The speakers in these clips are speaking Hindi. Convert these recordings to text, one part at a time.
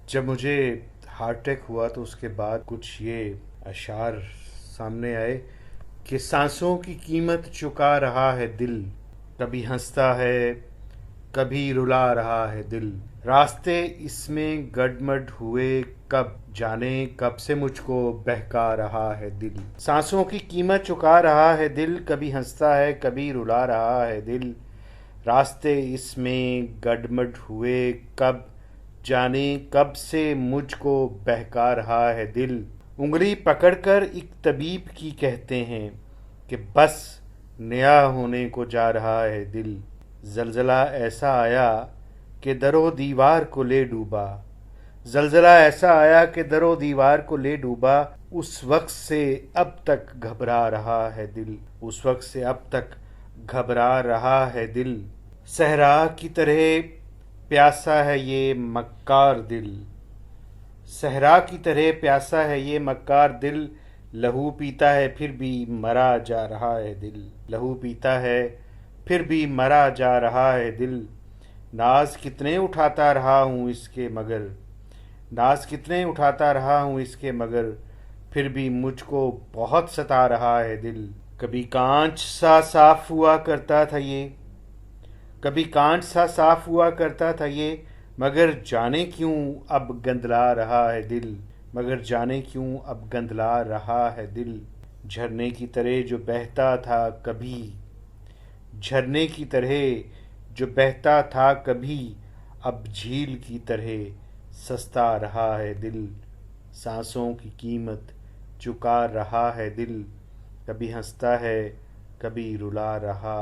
जब मुझे हार्ट अटैक हुआ तो उसके बाद कुछ ये अशार सामने आए कि सांसों की कीमत चुका रहा है दिल, कभी हंसता है कभी रुला रहा है दिल। रास्ते इसमें गडमड हुए कब जाने कब से मुझको बहका रहा है दिल। सांसों की कीमत चुका रहा है दिल, कभी हंसता है कभी रुला रहा है दिल। रास्ते इसमें गडमड हुए कब जाने कब से मुझको बहका रहा है दिल। उंगली पकड़कर एक तबीब की कहते हैं कि बस नया होने को जा रहा है दिल। जलजला ऐसा आया कि दरो दीवार को ले डूबा। जलजला ऐसा आया कि दरो दीवार को ले डूबा। उस वक्त से अब तक घबरा रहा है दिल, उस वक्त से अब तक घबरा रहा है दिल। सहरा की तरह प्यासा है ये मक्कार दिल, सहरा की तरह प्यासा है ये मक्कार दिल। लहू पीता है फिर भी मरा जा रहा है दिल, लहू पीता है फिर भी मरा जा रहा है दिल। नाज कितने उठाता रहा हूँ इसके मगर, नाज कितने उठाता रहा हूँ इसके मगर, फिर भी मुझको बहुत सता रहा है दिल। कभी कांच सा साफ हुआ करता था ये, कभी कांच सा साफ हुआ करता था ये, मगर जाने क्यों अब गंदला रहा है दिल, मगर जाने क्यों अब गंदला रहा है दिल। झरने की तरह जो बहता था कभी, झरने की तरह जो बहता था कभी, अब झील की तरह सस्ता रहा है दिल। सांसों की कीमत चुका रहा है दिल, कभी हंसता है कभी रुला रहा।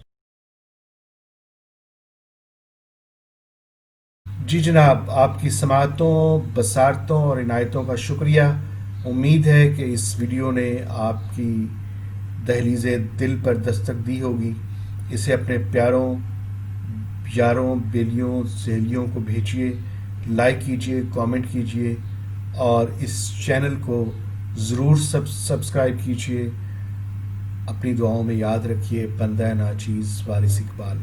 जी जनाब, आपकी समातों, बसारतों और इनायतों का शुक्रिया। उम्मीद है कि इस वीडियो ने आपकी दहलीज़ दिल पर दस्तक दी होगी। इसे अपने प्यारों, यारों, बेलियों, सहेलियों को भेजिए, लाइक कीजिए, कमेंट कीजिए और इस चैनल को ज़रूर सब्सक्राइब कीजिए। अपनी दुआओं में याद रखिए बंदा नाचीज़ वारिस इकबाल।